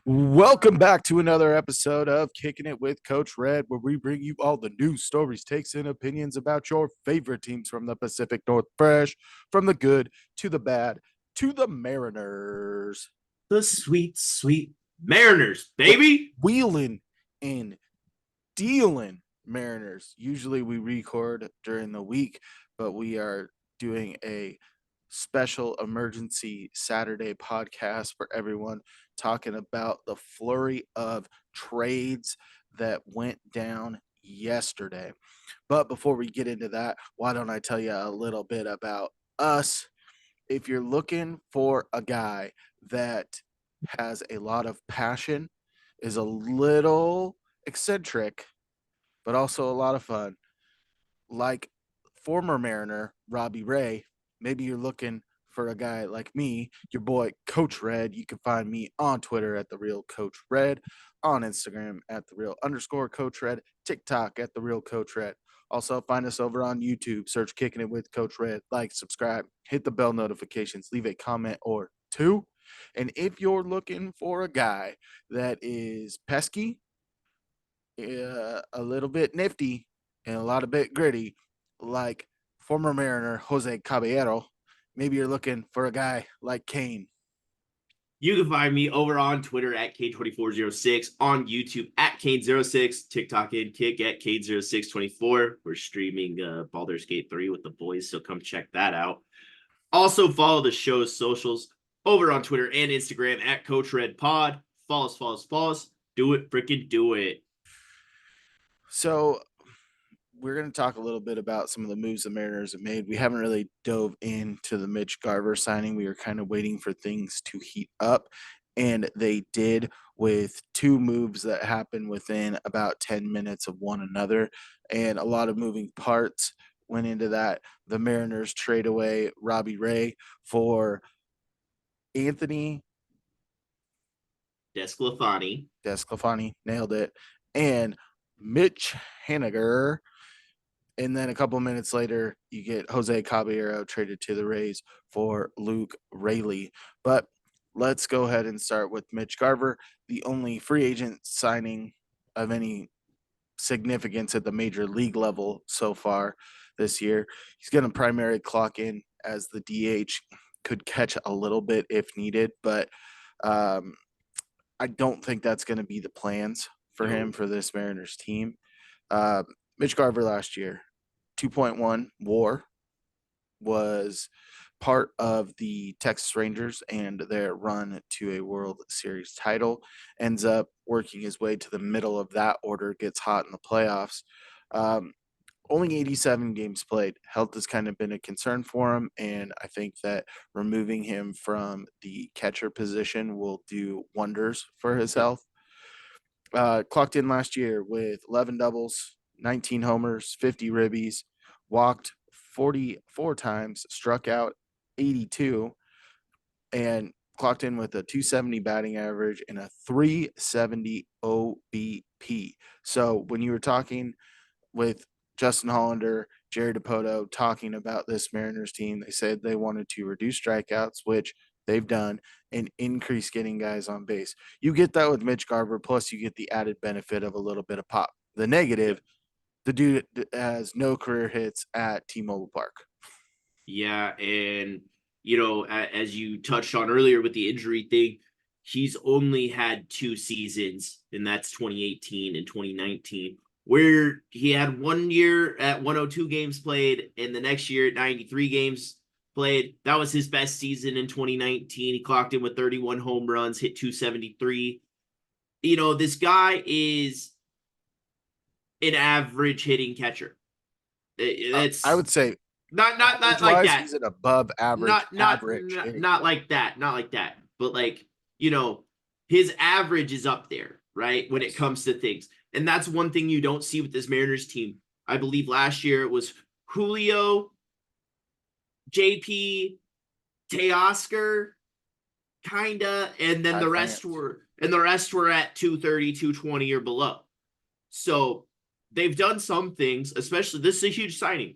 Welcome back to another episode of Kicking It with Coach Red, where we bring you all the news, stories, takes, and opinions about your favorite teams from the Pacific Northwest, from the good to the bad to the Mariners. The sweet, sweet Mariners, baby. Wheeling and dealing Mariners. Usually we record during the week, but we are doing a special emergency Saturday podcast for everyone, talking about the flurry of trades that went down yesterday. But before we get into that, why don't I tell you a little bit about us? If you're looking for a guy that has a lot of passion, is a little eccentric, but also a lot of fun, like former Mariner Robbie Ray, maybe you're looking for a guy like me, your boy Coach Red. You can find me on Twitter at the real Coach Red, on Instagram at the real _ Coach Red, TikTok at the real Coach Red. Also, find us over on YouTube. Search Kicking It with Coach Red. Like, subscribe, hit the bell notifications, leave a comment or two. And if you're looking for a guy that is pesky, a little bit nifty, and a lot of bit gritty, like former Mariner Jose Caballero, maybe you're looking for a guy like Cain. You can find me over on Twitter at K2406, on YouTube at Kane06, TikTok and Kick at Kane0624. We're streaming Baldur's Gate 3 with the boys, so come check that out. Also, follow the show's socials over on Twitter and Instagram at Coach Red Pod. Follow us. Do it, freaking do it. So we're going to talk a little bit about some of the moves the Mariners have made. We haven't really dove into the Mitch Garver signing. We were kind of waiting for things to heat up, and they did, with two moves that happened within about 10 minutes of one another, and a lot of moving parts went into that. The Mariners trade away Robbie Ray for Anthony DeSclafani, nailed it, and Mitch Haniger. And then a couple minutes later, you get Jose Caballero traded to the Rays for Luke Raley. But let's go ahead and start with Mitch Garver, the only free agent signing of any significance at the major league level so far this year. He's going to primarily clock in as the DH, could catch a little bit if needed, but I don't think that's going to be the plans for him for this Mariners team. Mitch Garver last year, 2.1 WAR, was part of the Texas Rangers and their run to a World Series title. Ends up working his way to the middle of that order, gets hot in the playoffs. Only 87 games played. Health has kind of been a concern for him, and I think that removing him from the catcher position will do wonders for his health. Clocked in last year with 11 doubles, 19 homers, 50 ribbies, walked 44 times, struck out 82, and clocked in with a 270 batting average and a 370 OBP. So when you were talking with Justin Hollander, Jerry DiPoto talking about this Mariners team, they said they wanted to reduce strikeouts, which they've done, and increase getting guys on base. You get that with Mitch Garver, plus you get the added benefit of a little bit of pop. The negative, the dude has no career hits at T-Mobile Park. Yeah, and, as you touched on earlier with the injury thing, he's only had 2 seasons, and that's 2018 and 2019, where he had 1 year at 102 games played and the next year at 93 games played. That was his best season in 2019. He clocked in with 31 home runs, hit 273. This guy is an average hitting catcher. It's I would say not like that. He's an above average not like that. But his average is up there, right? When it comes to things. And that's one thing you don't see with this Mariners team. I believe last year it was Julio, JP, Teoscar, kinda, and then the rest were at 230, 220 or below. So they've done some things, especially this is a huge signing.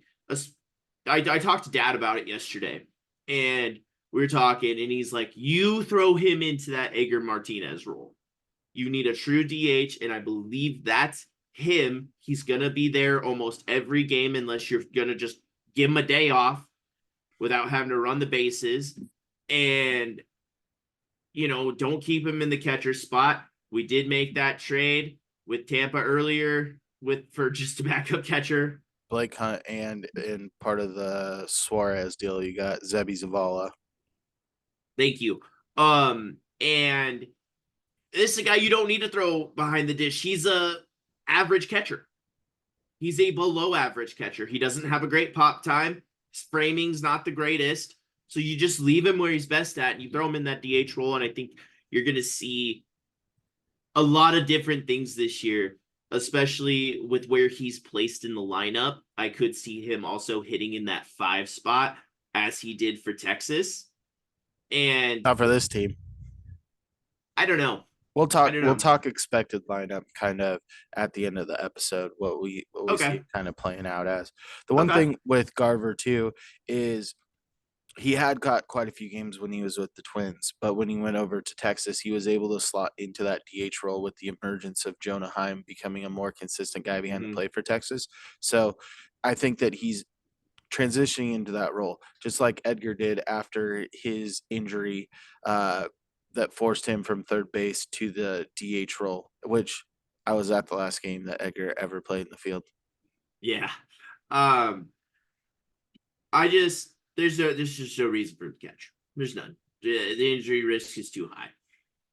I talked to Dad about it yesterday, and we were talking, and he's like, you throw him into that Edgar Martinez role. You need a true DH, and I believe that's him. He's going to be there almost every game unless you're going to just give him a day off without having to run the bases. And, don't keep him in the catcher spot. We did make that trade with Tampa earlier for just a backup catcher. Blake Hunt, and in part of the Suarez deal, you got Zebi Zavala. Thank you. And this is a guy you don't need to throw behind the dish. He's a average catcher. He's a below average catcher. He doesn't have a great pop time. His framing's not the greatest. So you just leave him where he's best at and you throw him in that DH role. And I think you're going to see a lot of different things this year, especially with where he's placed in the lineup. I could see him also hitting in that 5 spot as he did for Texas. And Not for this team. I don't know. We'll I talk. don't We'll know. talk expected lineup kind of at the end of the episode. What we see Okay. it kind of playing out as. The one Okay. thing with Garver too is he had got quite a few games when he was with the Twins, but when he went over to Texas, he was able to slot into that DH role with the emergence of Jonah Heim becoming a more consistent guy behind the Mm-hmm. plate for Texas. So I think that he's transitioning into that role, just like Edgar did after his injury that forced him from third base to the DH role, which I was at the last game that Edgar ever played in the field. Yeah. Um, I just there's just no reason for him to catch. There's none. The injury risk is too high.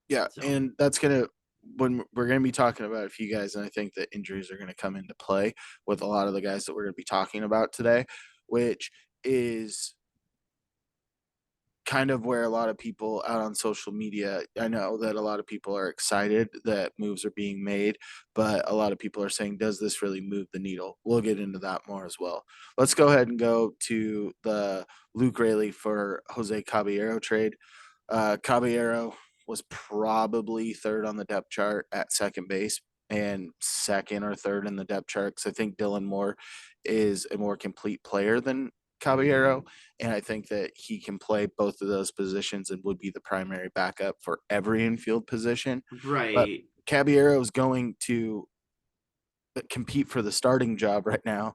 Yeah, So and that's gonna when we're gonna be talking about a few guys, and I think that injuries are gonna come into play with a lot of the guys that we're gonna be talking about today, which is kind of where a lot of people out on social media, I know that a lot of people are excited that moves are being made, but a lot of people are saying, does this really move the needle? We'll get into that more as well. Let's go ahead and go to the Luke Raley for Jose Caballero trade. Caballero was probably third on the depth chart at second base and second or third in the depth chart because I think Dylan Moore is a more complete player than Caballero. And I think that he can play both of those positions and would be the primary backup for every infield position. But right. Caballero is going to compete for the starting job right now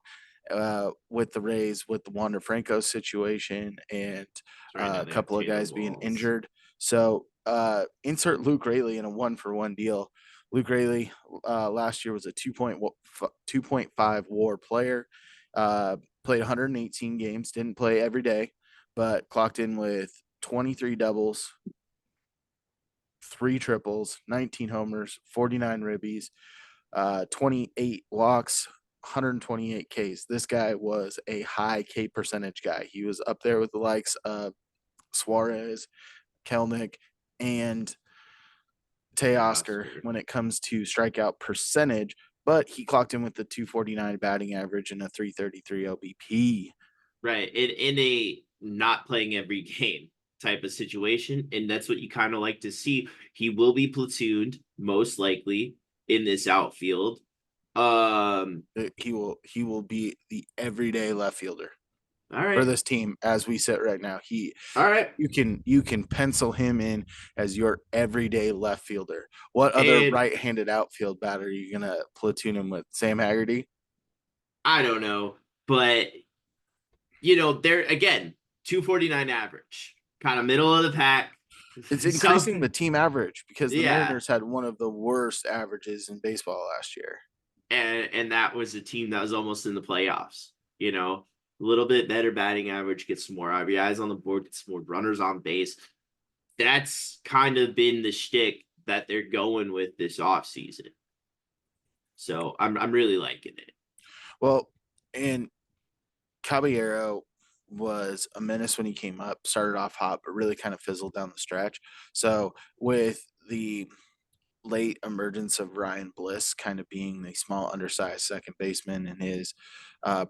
with the Rays, with the Wander Franco situation and So right now a they have couple of Taylor guys being Walls. injured. So insert Luke Raley in a 1-for-1 deal. Luke Raley last year was a 2.5 WAR player. Played 118 games, didn't play every day, but clocked in with 23 doubles, 3 triples, 19 homers, 49 ribbies, 28 walks, 128 Ks. This guy was a high K percentage guy. He was up there with the likes of Suarez, Kelnick, and Teoscar Oscar. when it comes to strikeout percentage, but he clocked in with the 249 batting average and a 333 OBP. Right. In a not playing every game type of situation. And that's what you kind of like to see. He will be platooned, most likely, in this outfield. He will be the everyday left fielder All for right. this team as we sit right now. All right. You can pencil him in as your everyday left fielder. What other And right-handed outfield batter are you gonna platoon him with? Sam Haggerty? I don't know, but they're again 249 average, kind of middle of the pack. It's So increasing the team average because the yeah, Mariners had one of the worst averages in baseball last year. and that was a team that was almost in the playoffs. A little bit better batting average, get some more RBIs on the board, get some more runners on base. That's kind of been the shtick that they're going with this offseason. So I'm really liking it. Well, and Caballero was a menace when he came up, started off hot, but really kind of fizzled down the stretch. So with the late emergence of Ryan Bliss kind of being the small, undersized second baseman and his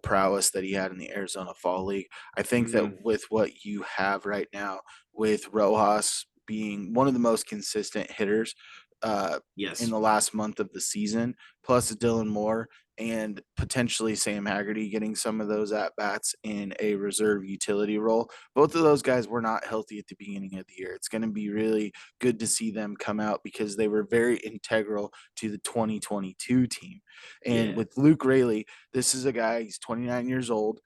prowess that he had in the Arizona Fall League. I think that Mm-hmm. with what you have right now, with Rojas being one of the most consistent hitters in Yes. the last month of the season, plus Dylan Moore and potentially Sam Haggerty getting some of those at bats in a reserve utility role. Both of those guys were not healthy at the beginning of the year. It's going to be really good to see them come out because they were very integral to the 2022 team. And Yeah. with Luke Raley, this is a guy, he's 29 years old,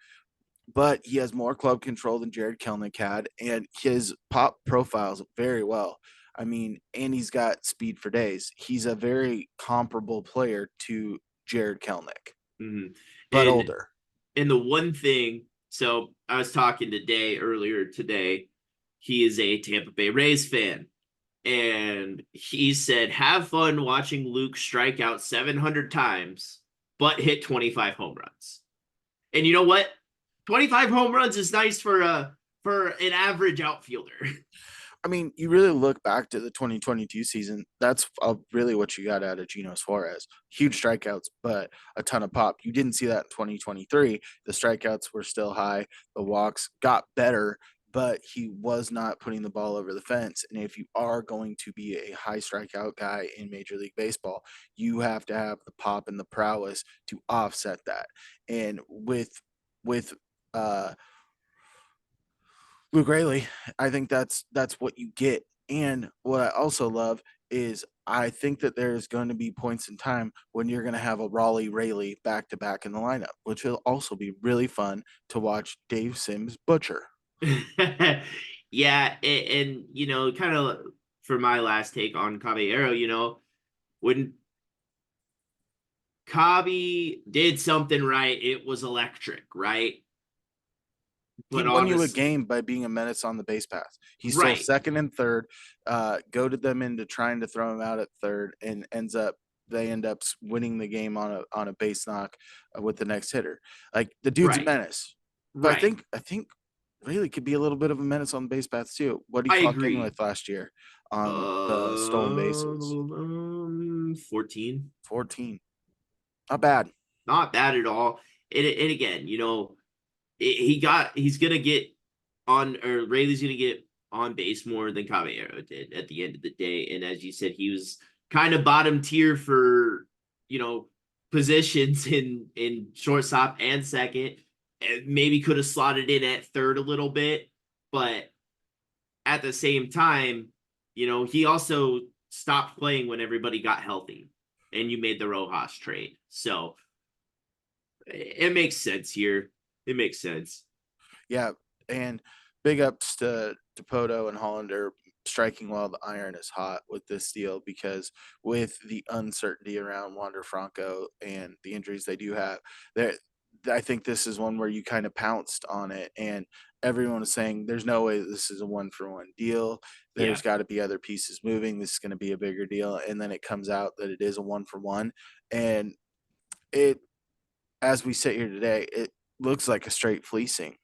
but he has more club control than Jared Kelnick had, and his pop profiles very well. I mean, and he's got speed for days. He's a very comparable player to Jared Kelnick, Mhm. but And older. and the one thing, so I was talking earlier today, he is a Tampa Bay Rays fan. And he said, have fun watching Luke strike out 700 times, but hit 25 home runs. And you know what? 25 home runs is nice for an average outfielder. I mean, you really look back to the 2022 season. That's really what you got out of Gino Suarez. Huge strikeouts, but a ton of pop. You didn't see that in 2023. The strikeouts were still high. The walks got better, but he was not putting the ball over the fence. And if you are going to be a high strikeout guy in Major League Baseball, you have to have the pop and the prowess to offset that. And with uh Luke Raley, I think that's what you get. And what I also love is I think that there's going to be points in time when you're going to have a Raleigh Raley back to back in the lineup, which will also be really fun to watch Dave Sims butcher. Yeah, and kind of for my last take on Caballero, when Cabby did something right, it was electric, right? He But won you a obviously, game by being a menace on the base path. He stole right, second and third, goaded them into trying to throw him out at third, and they end up winning the game on a base knock with the next hitter. Like the dude's a right, menace, but right. I think really could be a little bit of a menace on the base paths too. What did he I clock in agree. with last year on the stolen bases? 14. 14. Not bad. Not bad at all. And again, he's gonna get on, or Rayleigh's gonna get on base more than Caballero did at the end of the day. And as you said, he was kind of bottom tier for you know positions in shortstop and second. And maybe could have slotted in at third a little bit, but at the same time, he also stopped playing when everybody got healthy, and you made the Rojas trade. So it makes sense here. It makes sense. Yeah, and big ups to Poto and Hollander striking while the iron is hot with this deal because with the uncertainty around Wander Franco and the injuries they do have, there I think this is one where you kind of pounced on it and everyone was saying there's no way this is a one for one deal. Yeah. There's got to be other pieces moving. This is going to be a bigger deal. And then it comes out that it is a one for one. And it, as we sit here today, it looks like a straight fleecing.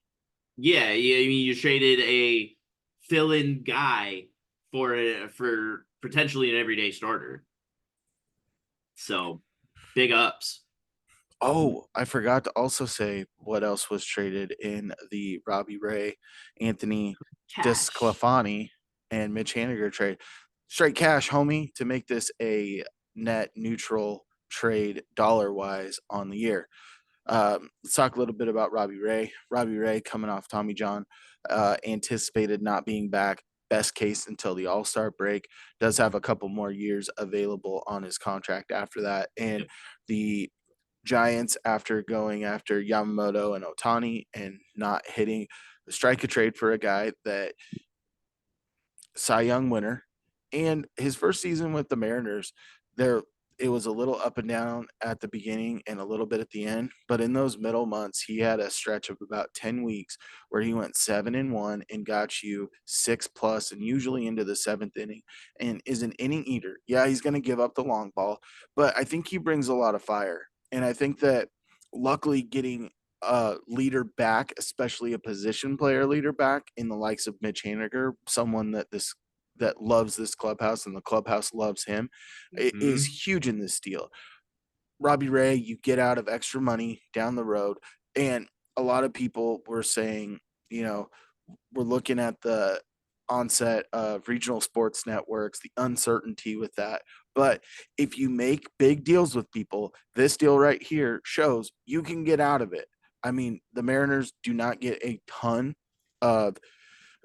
Yeah. Yeah. I mean, you traded a fill in guy for potentially an everyday starter. So big ups. Oh, I forgot to also say what else was traded in the Robbie Ray, Anthony Cash. DeSclafani, and Mitch Haniger trade. Straight cash, homie, to make this a net neutral trade dollar wise on the year. Let's talk a little bit about Robbie Ray. Robbie Ray coming off Tommy John, anticipated not being back. Best case until the All Star break. Does have a couple more years available on his contract after that. And Yep. the Giants, after going after Yamamoto and Otani and not hitting, strike a trade for a guy that Cy Young winner, and his first season with the Mariners, there it was a little up and down at the beginning and a little bit at the end, but in those middle months, he had a stretch of about 10 weeks where he went 7-1 and got you 6+ and usually into the seventh inning and is an inning eater. Yeah, he's going to give up the long ball, but I think he brings a lot of fire. And I think that luckily getting a leader back, especially a position player leader back in the likes of Mitch Haniger, someone that loves this clubhouse and the clubhouse loves him, it is Hmm. huge in this deal. Robbie Ray, you get out of extra money down the road, and a lot of people were saying, we're looking at the onset of regional sports networks, the uncertainty with that. But if you make big deals with people, this deal right here shows you can get out of it. I mean, the Mariners do not get a ton of,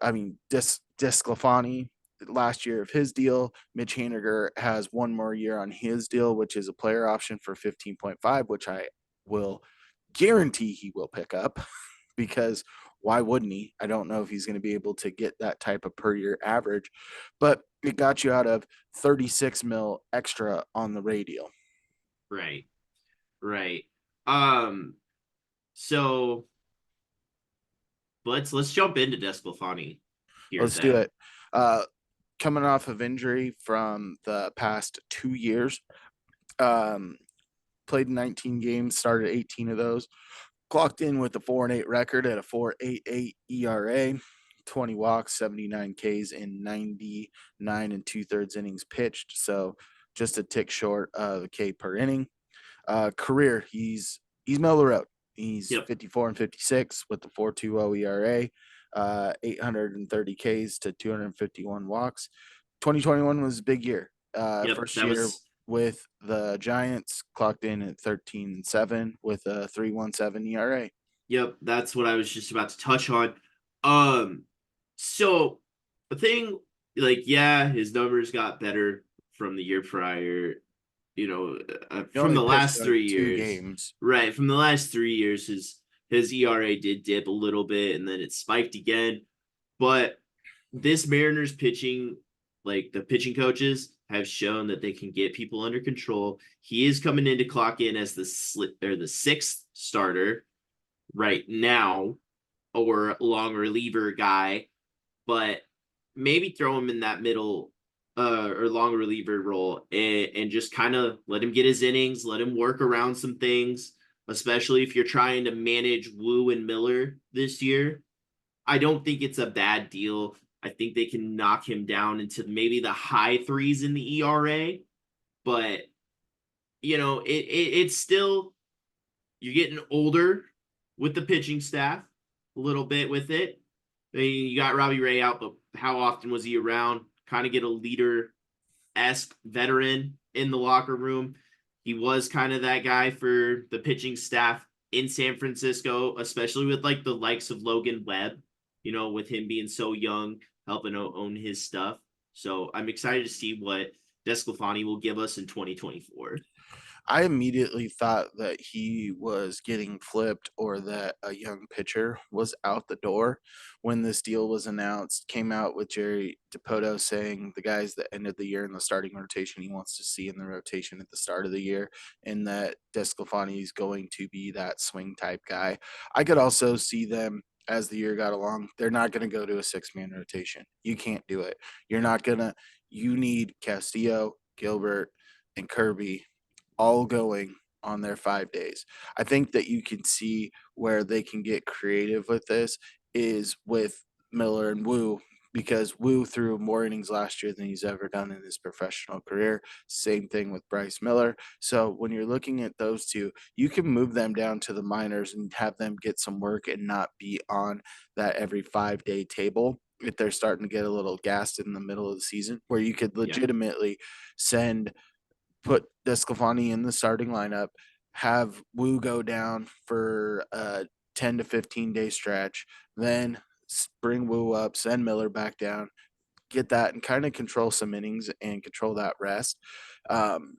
I mean, DeSclafani last year of his deal. Mitch Haniger has one more year on his deal, which is a player option for 15.5, which I will guarantee he will pick up because why wouldn't he? I don't know if he's going to be able to get that type of per year average, but it got you out of 36 mil extra on the radio. Right. Right. Um, so let's jump into DeSclafani here Let's do then. it. Coming off of injury from the past 2 years, um, played 19 games, started 18 of those, clocked in with a 4-8 record at a 4.88 ERA, 20 walks, 79 Ks in 99 and 2/3 innings pitched. So just a tick short of a K per inning. Career, he's middle of the road. He's Yep. 54 and 56 with the 4.20 ERA, 830 Ks to 251 walks. 2021 was a big year. Yep. First That year was with the Giants, clocked in at 13-7 with a 3.17 ERA. Yep, that's what I was just about to touch on. Um, so the thing, like, yeah, his numbers got better from the year prior. You know, He from only the pitched last like 3 years, 2 games. right? From the last 3 years, his ERA did dip a little bit, and then it spiked again. But this Mariners pitching, like the pitching coaches have shown that they can get people under control. He is coming in to clock in as the sixth starter right now, or long reliever guy, but maybe throw him in that middle or long reliever role, and just kind of let him get his innings, let him work around some things, especially if you're trying to manage Wu and Miller this year. I don't think it's a bad deal. I think they can knock him down into maybe the high threes in the ERA, but it's still, you're getting older with the pitching staff a little bit with it. I mean, you got Robbie Ray out, but how often was he around? Kind of get a leader-esque veteran in the locker room. He was kind of that guy for the pitching staff in San Francisco, especially with like the likes of Logan Webb, with him being so young, helping own his stuff. So I'm excited to see what DeSclafani will give us in 2024. I immediately thought that he was getting flipped or that a young pitcher was out the door when this deal was announced. Came out with Jerry DePoto saying the guys that ended the year in the starting rotation he wants to see in the rotation at the start of the year, and that DeSclafani is going to be that swing type guy. I could also see them as the year got along. They're not going to go to a 6-man rotation. You can't do it. You're not going to. You need Castillo, Gilbert, and Kirby all going on their 5 days. I think that you can see where they can get creative with this is with Miller and Wu, because Wu threw more innings last year than he's ever done in his professional career. Same thing with Bryce Miller. So when you're looking at those two, you can move them down to the minors and have them get some work and not be on that every 5-day table if they're starting to get a little gassed in the middle of the season, where you could Yeah. legitimately put DeSclafani in the starting lineup, have Wu go down for a 10 to 15 day stretch, then bring Wu up, send Miller back down, get that and kind of control some innings and control that rest. Um,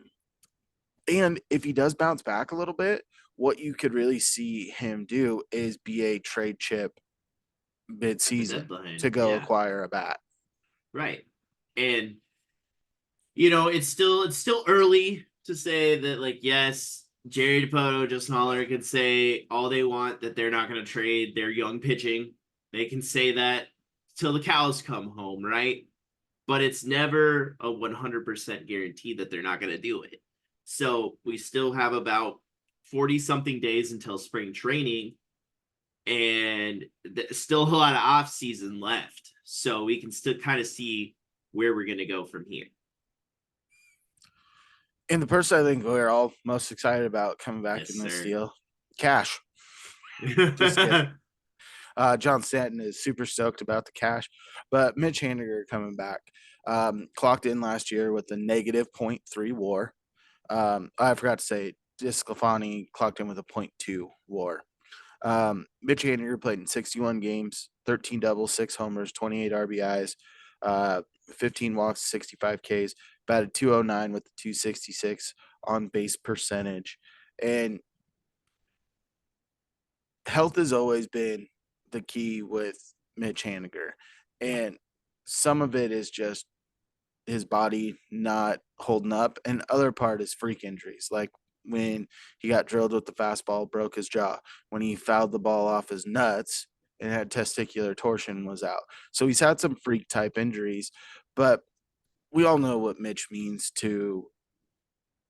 and if he does bounce back a little bit, what you could really see him do is be a trade chip At the mid-season to deadline. go Yeah. acquire a bat. Right. And it's still early to say that, like, yes, Jerry DePoto, Justin Holler can say all they want that they're not going to trade their young pitching. They can say that till the cows come home, right? But it's never a 100% guarantee that they're not going to do it. So we still have about 40 something days until spring training, and still a lot of off season left. So we can still kind of see where we're going to go from here. And the person I think we're all most excited about coming back Yes, in this sir. deal, Cash. Just kidding. John Stanton is super stoked about the cash, but Mitch Haniger coming back. Clocked in last year with a negative .3 WAR. I forgot to say, DeSclafani clocked in with a .2 WAR. Mitch Haniger played in 61 games, 13 doubles, 6 homers, 28 RBIs, 15 walks, 65 Ks, batted 209 with the 266 on base percentage. And health has always been the key with Mitch Haniger. And some of it is just his body not holding up, and other part is freak injuries, like when he got drilled with the fastball, broke his jaw. When he fouled the ball off his nuts and had testicular torsion, was out. So he's had some freak type injuries, but we all know what Mitch means to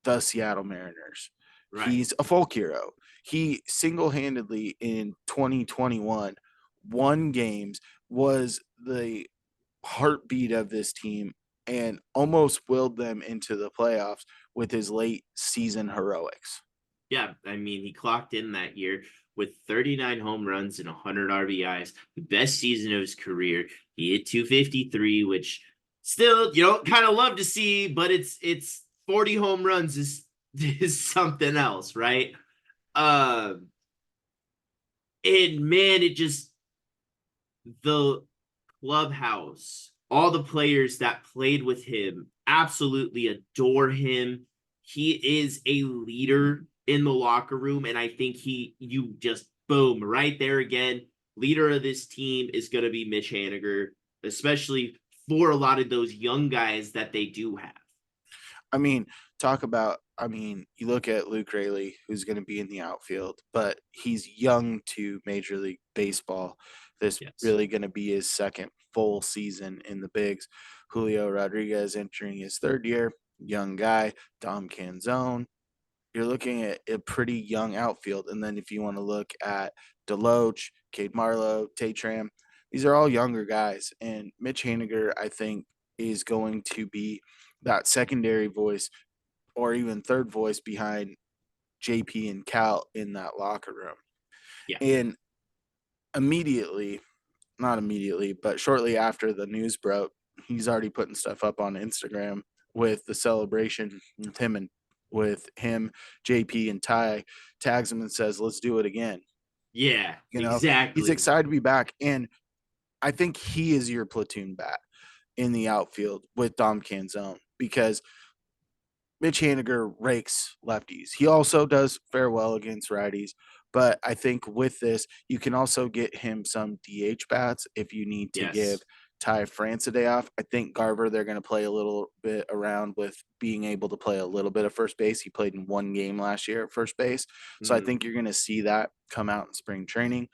the Seattle Mariners. Right. He's a folk hero. He single-handedly in 2021 won games, was the heartbeat of this team, and almost willed them into the playoffs with his late season heroics. Yeah, I mean, he clocked in that year with 39 home runs and 100 RBIs, the best season of his career. He hit 253, which still, you know, kind of love to see, but it's 40 home runs is something else, right? And man, it just the clubhouse, all the players that played with him absolutely adore him. He is a leader in the locker room, and I think you just boom right there again. Leader of this team is going to be Mitch Haniger, especially for a lot of those young guys that they do have. I mean, you look at Luke Raley, who's going to be in the outfield, but he's young to Major League Baseball. This Yes. really going to be his second full season in the bigs. Julio Rodriguez entering his third year, young guy. Dom Canzone. You're looking at a pretty young outfield. And then if you want to look at Deloach, Cade Marlowe, Tatram, these are all younger guys. And Mitch Haniger, I think, is going to be that secondary voice or even third voice behind JP and Cal in that locker room. Yeah. And immediately, not immediately, but shortly after the news broke, he's already putting stuff up on Instagram with the celebration with him, JP, and Ty, tags him and says, "Let's do it again." Yeah, You know, he's exactly. excited to be back. And I think he is your platoon bat in the outfield with Dom Canzone, because Mitch Haniger rakes lefties. He also does fare well against righties, but I think with this, you can also get him some DH bats if you need to give Yes. Ty France a day off. I think Garver, they're going to play a little bit around with being able to play a little bit of first base. He played in one game last year at first base. So I Mm, think you're going to see that come out in spring training.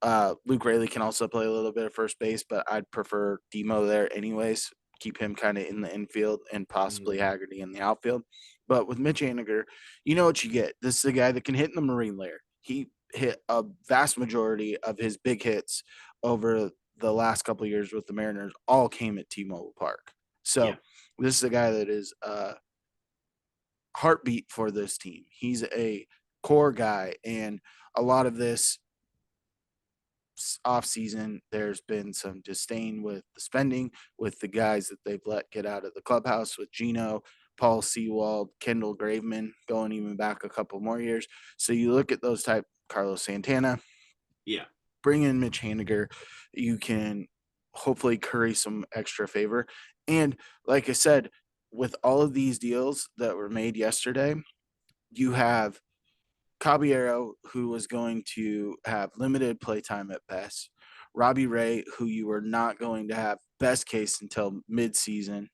Luke Raley can also play a little bit of first base, but I'd prefer Demo there anyways. Keep him kind of in the infield and possibly mm, Haggerty in the outfield. But with Mitch Haniger, you know what you get. This is a guy that can hit in the Marine layer. He hit a vast majority of his big hits over the last couple of years with the Mariners, all came at T-Mobile Park. yeah. So this is a guy that is a heartbeat for this team. He's a core guy, and a lot of this off season, there's been some disdain with the spending with the guys that they've let get out of the clubhouse with Gino, Paul Sewald, Kendall Graveman, going even back a couple more years. So you look at those type, Carlos Santana, Yeah. bring in Mitch Haniger, you can hopefully curry some extra favor. And like I said, with all of these deals that were made yesterday, you have Caballero, who was going to have limited playtime at best. Robbie Ray, who you were not going to have best case until midseason. And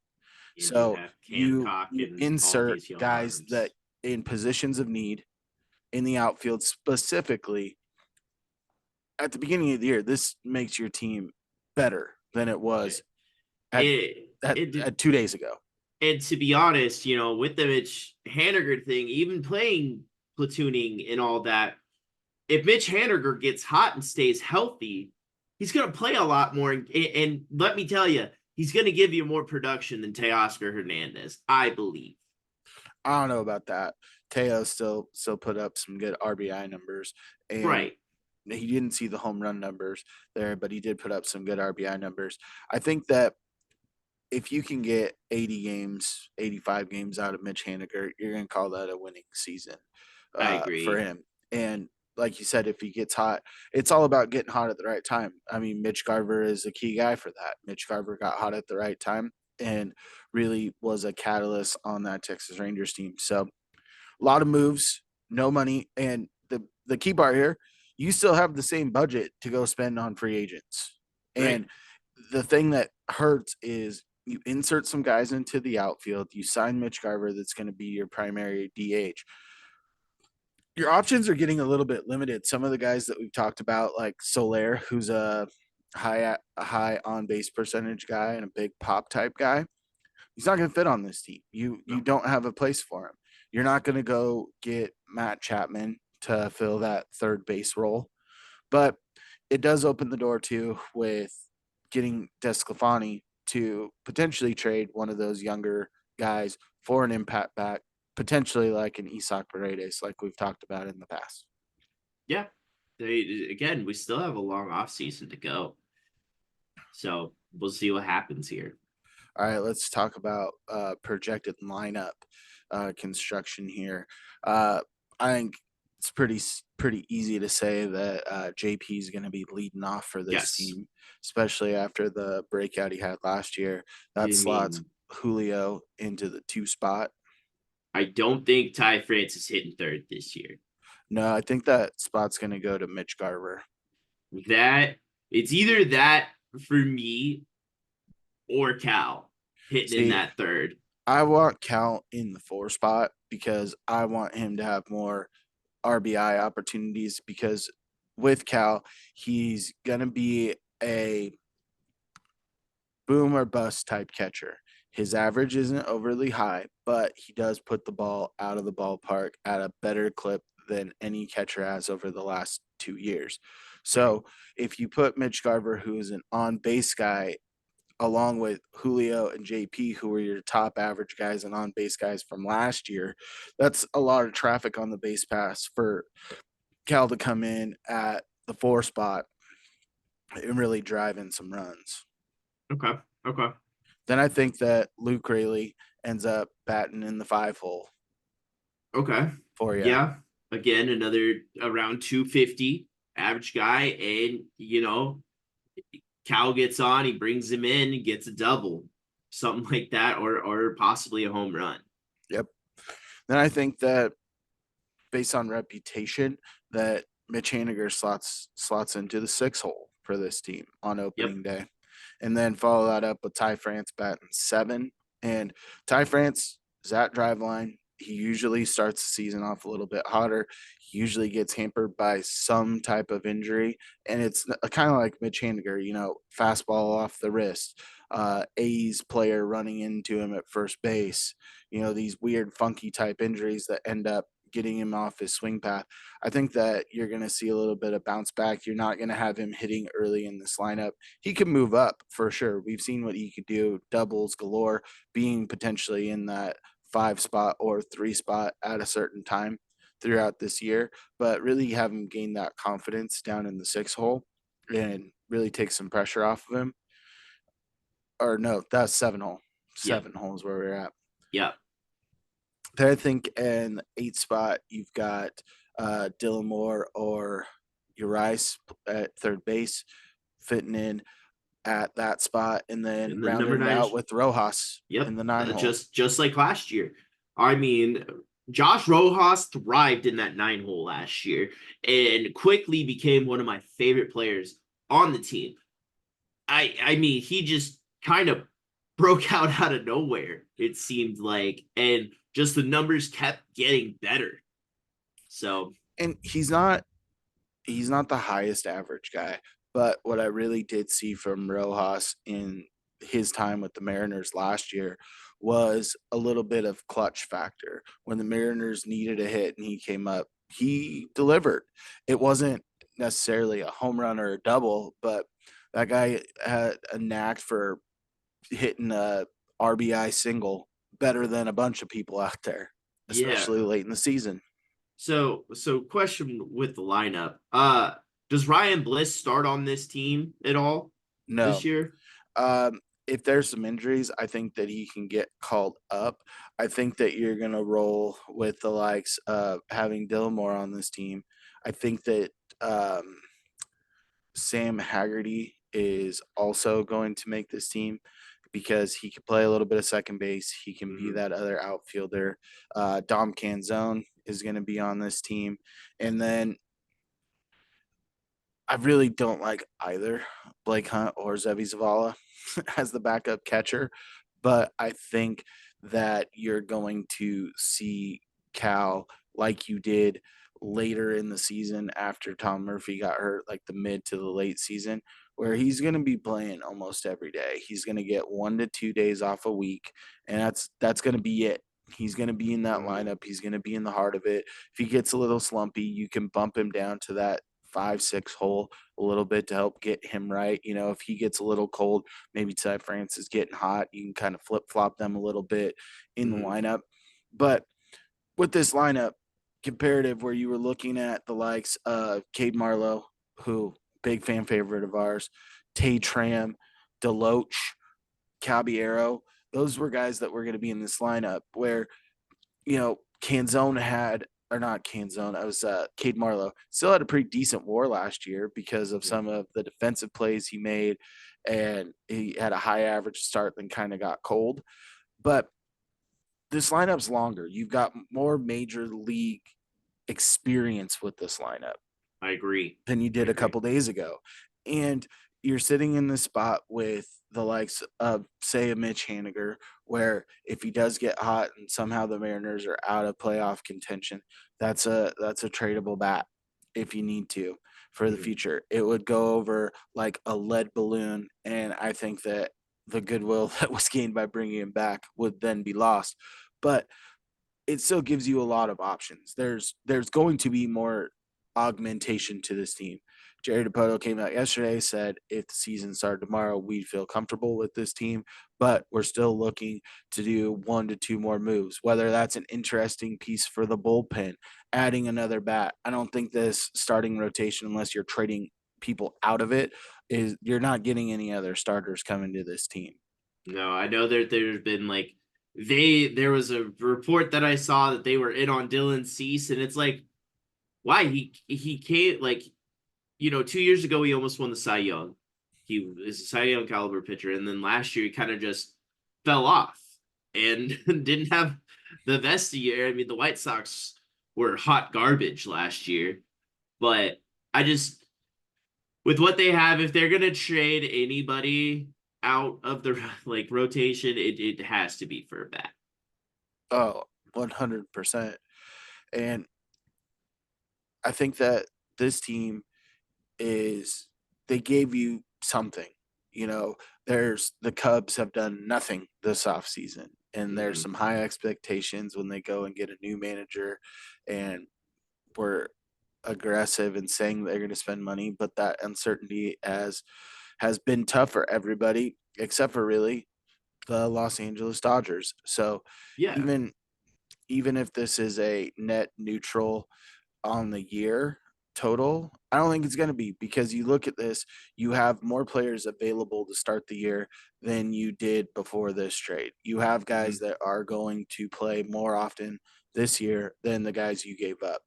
you So have you Hancock and all insert these young guys that arms. in positions of need in the outfield specifically at the beginning of the year. This makes your team better than it was at It, it, 2 days ago. and to be honest, you know, with the Mitch Haniger thing, even playing platooning and all that, if Mitch Haniger gets hot and stays healthy, he's going to play a lot more. And let me tell you, he's going to give you more production than Teoscar Hernandez, I believe. I don't know about that. Teo still put up some good RBI numbers, and Right. he didn't see the home run numbers there, but he did put up some good RBI numbers. I think that if you can get 80 games, 85 games out of Mitch Haniger, you're going to call that a winning season I for agree. him. And like you said, if he gets hot, it's all about getting hot at the right time. I mean, Mitch Garver is a key guy for that. Mitch Garver got hot at the right time and really was a catalyst on that Texas Rangers team. So a lot of moves, no money, and the key part here, you still have the same budget to go spend on free agents. Right. And the thing that hurts is you insert some guys into the outfield, you sign Mitch Garver that's going to be your primary DH. Your options are getting a little bit limited. Some of the guys that we've talked about, like Soler, who's a high on base percentage guy and a big pop type guy, he's not going to fit on this team. You No. don't have a place for him. You're not going to go get Matt Chapman to fill that third base role, but it does open the door too with getting DeSclafani to potentially trade one of those younger guys for an impact back, potentially like an Isak Paredes, like we've talked about in the past. Yeah. They again, we still have a long off season to go. So we'll see what happens here. All right, let's talk about projected lineup construction here. I think it's pretty easy to say that JP is going to be leading off for this Yes. team, especially after the breakout he had last year. That I slots mean, Julio into the 2 spot. I don't think Ty France is hitting third this year. No, I think that spot's going to go to Mitch Garver. That it's either that for me or Cal hitting in See, that third. I want Cal in the 4 spot because I want him to have more RBI opportunities because with Cal, he's going to be a boom or bust type catcher. His average isn't overly high, but he does put the ball out of the ballpark at a better clip than any catcher has over the last 2 years. Right. So if you put Mitch Garver, who is an on base guy, along with Julio and JP, who were your top average guys and on base guys from last year, that's a lot of traffic on the base pass for Cal to come in at the 4 spot and really drive in some runs. Okay. Okay. Then I think that Luke Raley ends up batting in the 5 hole Okay. for you. Yeah. Again, another around 250 average guy. And, Cal gets on, he brings him in, gets a double, something like that, or possibly a home run. Yep. Then I think that based on reputation, that Mitch Haniger slots into the 6 hole for this team on Yep. opening day. And then follow that up with Ty France batting 7. And Ty France is that drive line. He usually starts the season off a little bit hotter. He usually gets hampered by some type of injury. And it's kind of like Mitch Haniger, fastball off the wrist, A's player running into him at first base, these weird, funky type injuries that end up getting him off his swing path. I think that you're going to see a little bit of bounce back. You're not going to have him hitting early in this lineup. He can move up for sure. We've seen what he could do, doubles galore, being potentially in that 5 spot or 3 spot at a certain time throughout this year, but really have him gain that confidence down in the 6 hole and really take some pressure off of him. Or no, that's 7 hole. Yep. 7 holes where we're at. Yep. Then I think in the 8 spot, you've got Dylan Moore or Urias at third base fitting in at that spot, and then And the number rounding it nine. out with Rojas Yep. in the 9 hole. Just like last year. I mean, Josh Rojas thrived in that 9 hole last year and quickly became one of my favorite players on the team. I mean, he just kind of broke out of nowhere, it seemed like, and just the numbers kept getting better. So, And he's not the highest average guy, but what I really did see from Rojas in his time with the Mariners last year was a little bit of clutch factor. When the Mariners needed a hit and he came up, he delivered. It wasn't necessarily a home run or a double, but that guy had a knack for hitting a RBI single better than a bunch of people out there, yeah. especially late in the season. So question with the lineup. Does Ryan Bliss start on this team at all No. this year? If there's some injuries, I think that he can get called up. I think that you're going to roll with the likes of having Dillamore on this team. I think that Sam Haggerty is also going to make this team because he can play a little bit of second base. He can be Mhm. that other outfielder. Dom Canzone is going to be on this team. And then I really don't like either Blake Hunt or Zevi Zavala as the backup catcher, but I think that you're going to see Cal like you did later in the season after Tom Murphy got hurt, like the mid to the late season, where he's going to be playing almost every day. He's going to get 1 to 2 days off a week, and that's going to be it. He's going to be in that Mhm. lineup. He's going to be in the heart of it. If he gets a little slumpy, you can bump him down to that 5, 6 hole a little bit to help get him right. You know, if he gets a little cold, maybe Ty France is getting hot, you can kind of flip flop them a little bit in the Mhm. lineup. But with this lineup comparative, where you were looking at the likes of Cade Marlowe, who big fan favorite of ours, Tay Tram, Deloach, Caballero, those were guys that were going to be in this lineup where Canzone had, or not Canzone, I was Cade Marlowe, still had a pretty decent war last year because of some of the defensive plays he made, and he had a high average start, then kind of got cold. But this lineup's longer. You've got more major league experience with this lineup I agree. than you I did a agree. couple days ago. And you're sitting in this spot with the likes of, say, a Mitch Haniger, where if he does get hot and somehow the Mariners are out of playoff contention, that's a tradable bat if you need to for the Mhm. future. It would go over like a lead balloon, and I think that the goodwill that was gained by bringing him back would then be lost. But it still gives you a lot of options. There's going to be more augmentation to this team. Jerry DePoto came out yesterday, said if the season started tomorrow, we'd feel comfortable with this team, but we're still looking to do 1 to 2 more moves, whether that's an interesting piece for the bullpen, adding another bat. I don't think this starting rotation, unless you're trading people out of it, is you're not getting any other starters coming to this team. No, I know that there's been like there was a report that I saw that they were in on Dylan Cease, and it's like, why he can't, like, 2 years ago he almost won the Cy Young. He is a Cy Young caliber pitcher, and then last year he kind of just fell off and didn't have the best year. I mean, the White Sox were hot garbage last year, but I just, with what they have, if they're gonna trade anybody out of the like rotation, it has to be for a bat. Oh, 100%. And I think that this team is they gave you something. You know, there's the Cubs have done nothing this offseason, and there's Mm-hmm. some high expectations when they go and get a new manager, and we're aggressive in saying they're going to spend money, but that uncertainty has been tough for everybody except for really the Los Angeles Dodgers. So Yeah. even even if this is a net neutral on the year total, I don't think it's going to be, because you look at this, you have more players available to start the year than you did before this trade. You have Mm-hmm. guys that are going to play more often this year than the guys you gave up.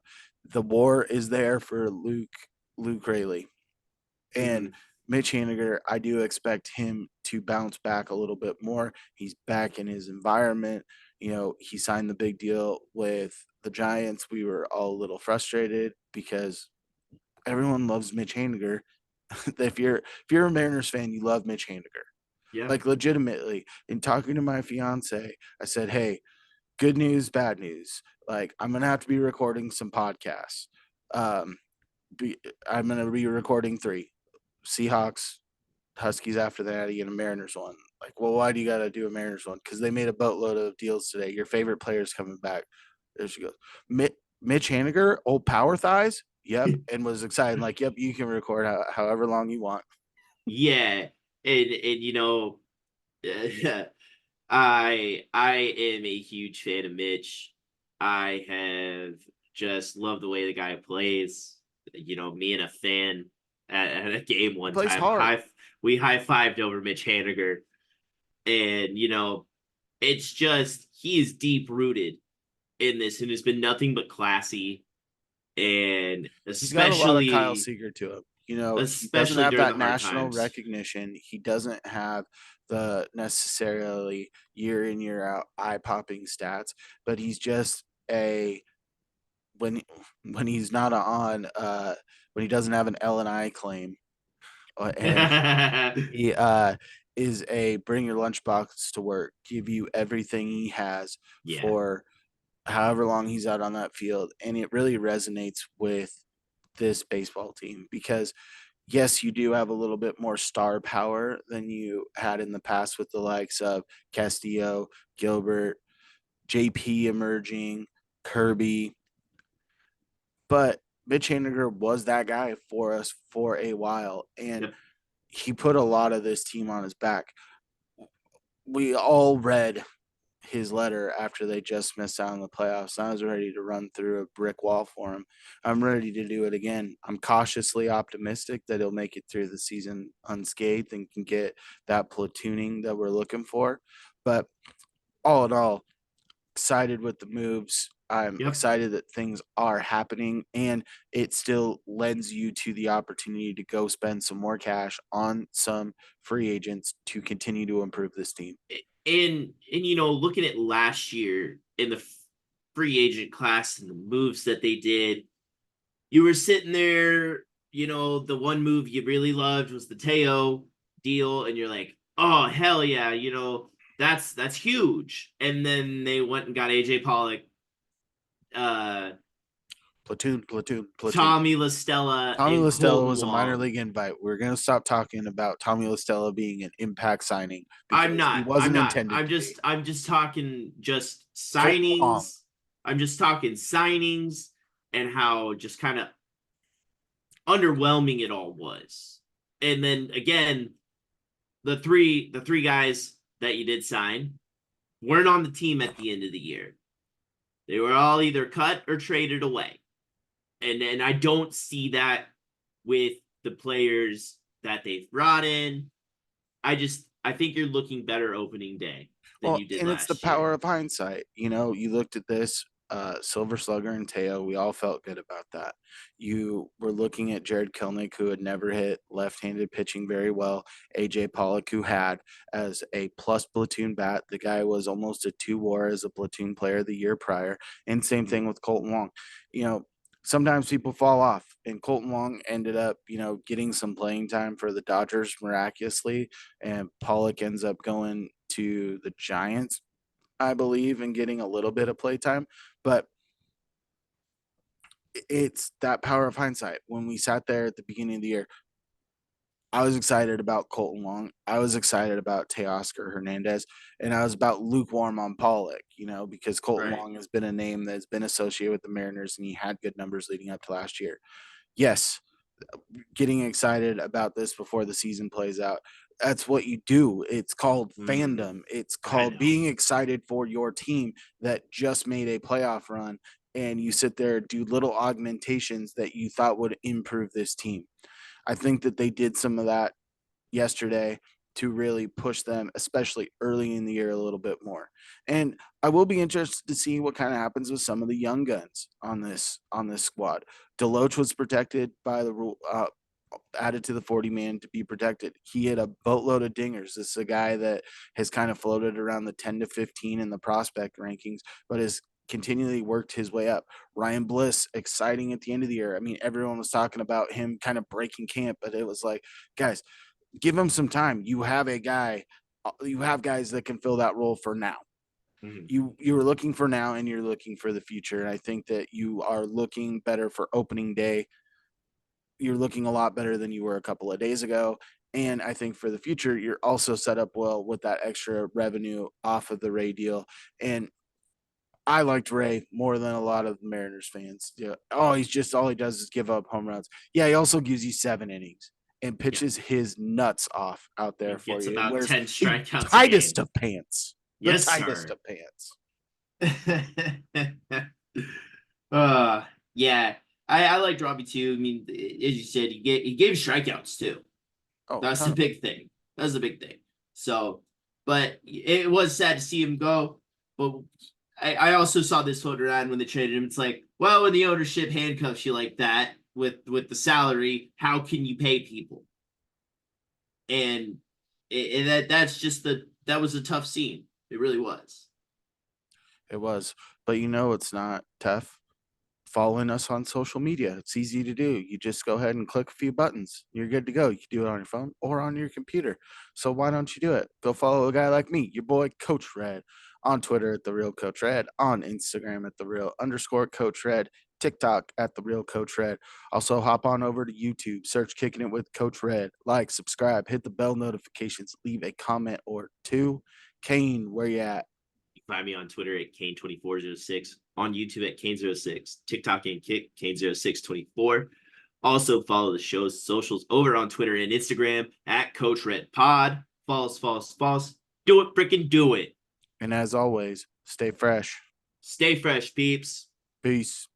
The war is there for Luke Raley, and Mm-hmm. Mitch Haniger. I do expect him to bounce back a little bit more. He's back in his environment. He signed the big deal with the Giants. We were all a little frustrated because everyone loves Mitch Haniger. If you're a Mariners fan, you love Mitch Haniger. Yeah. Like legitimately. In talking to my fiance, I said, "Hey, good news, bad news. Like I'm gonna have to be recording some podcasts. Um, I'm gonna be recording 3 Seahawks, Huskies after that, and a Mariners one." Like, well, why do you got to do a Mariners one? Because they made a boatload of deals today. Your favorite player's coming back. There she goes. Mitch Haniger, old power thighs. Yep, and was excited. Like, yep, you can record however long you want. Yeah. And I am a huge fan of Mitch. I have just loved the way the guy plays. Me and a fan. at a game He one plays time. hard. We high-fived over Mitch Haniger. And, it's just he is deep rooted in this and has been nothing but classy. And He's got a lot of Kyle especially Seager to him. He doesn't especially have during that the hard national times. recognition. He doesn't have the necessarily year in year out eye popping stats, but he's just a when when he's not on when he doesn't have an L and I claim and he is a bring your lunchbox to work, give you everything he has Yeah. for however long he's out on that field, and it really resonates with this baseball team because yes, you do have a little bit more star power than you had in the past with the likes of Castillo, Gilbert, JP emerging, Kirby, but Mitch Haniger was that guy for us for a while, and Yep. he put a lot of this team on his back. We all read his letter after they just missed out on the playoffs. I was ready to run through a brick wall for him. I'm ready to do it again. I'm cautiously optimistic that he'll make it through the season unscathed and can get that platooning that we're looking for. But all in all, excited with the moves. I'm Yep. excited that things are happening, and it still lends you to the opportunity to go spend some more cash on some free agents to continue to improve this team. And looking at last year in the free agent class and the moves that they did, you were sitting there, the one move you really loved was the Teo deal, and you're like, oh hell yeah, that's huge. And then they went and got AJ Pollock, uh Platoon. Tommy LaStella, Tommy and LaStella Colton was a minor Wong. league invite. We're going to stop talking about Tommy LaStella being an impact signing I'm because he not. I'm wasn't not. intended to be. I'm just talking just Colton Wong. signings. I'm just talking signings and how just kind of underwhelming it all was. And then again, the three guys that you did sign weren't on the team at the end of the year. They were all either cut or traded away. And I don't see that with the players that they've brought in. I think you're looking better opening day than Well, you did and it's the last year. power of hindsight. You looked at this Silver Slugger and Teo. We all felt good about that. You were looking at Jared Kelnick, who had never hit left-handed pitching very well. AJ Pollock, who had as a plus platoon bat. The guy was almost a 2 WAR as a platoon player the year prior. And same Mm-hmm. thing with Colton Wong. You know, sometimes people fall off, and Colton Wong ended up, getting some playing time for the Dodgers miraculously, and Pollock ends up going to the Giants, I believe, and getting a little bit of playtime. But it's that power of hindsight. When we sat there at the beginning of the year, I was excited about Colton Long. I was excited about Teoscar Hernandez, and I was about lukewarm on Pollock, because Colton Right. Long has been a name that's been associated with the Mariners, and he had good numbers leading up to last year. Yes, getting excited about this before the season plays out. That's what you do. It's called Mm-hmm. fandom. It's I called know. being excited for your team that just made a playoff run, and you sit there do little augmentations that you thought would improve this team. I think that they did some of that yesterday to really push them, especially early in the year, a little bit more. And I will be interested to see what kind of happens with some of the young guns on this squad. Deloach was protected by the rule, added to the 40 man to be protected. He had a boatload of dingers. This is a guy that has kind of floated around the 10 to 15 in the prospect rankings, but has continually worked his way up. Ryan Bliss, exciting at the end of the year. I mean, everyone was talking about him kind of breaking camp, but it was like, guys, give him some time. You have guys that can fill that role for now. Mm-hmm. You were looking for now, and you're looking for the future. And I think that you are looking better for opening day. You're looking a lot better than you were a couple of days ago. And I think for the future, you're also set up well with that extra revenue off of the Ray deal. And I liked Ray more than a lot of Mariners fans. Yeah. Oh, he's just all he does is give up home runs. Yeah, he also gives you 7 innings and Yep. pitches his nuts off out there It for gets you and about wears 10 the strikeouts a tightest game. of pants. The Yes, tightest sir. of pants. uh yeah. I liked Robbie too. I mean, as you said, he gave strikeouts too. Oh, That's the ton. big thing. That's the big thing. So, but it was sad to see him go. But I also saw this float around when they traded him. It's like, well, when the ownership handcuffs you like that with the salary, how can you pay people? And that's just that was a tough scene. It really was. It was. But it's not tough. Following us on social media. It's easy to do. You just go ahead and click a few buttons. You're good to go. You can do it on your phone or on your computer. So why don't you do it? Go follow a guy like me, your boy Coach Red, on Twitter at the Real Coach Red, on Instagram at the Real_Coach Red, TikTok at the Real Coach Red. Also hop on over to YouTube, search Kicking It with Coach Red. Like, subscribe, hit the bell notifications, leave a comment or two. Kane, where you at? Find me on Twitter at Kane2406, on YouTube at Kane06, TikTok and Kick Kane0624. Also follow the show's socials over on Twitter and Instagram at Coach Red Pod. False, false, false. Do it, freaking do it. And as always, stay fresh. Stay fresh, peeps. Peace.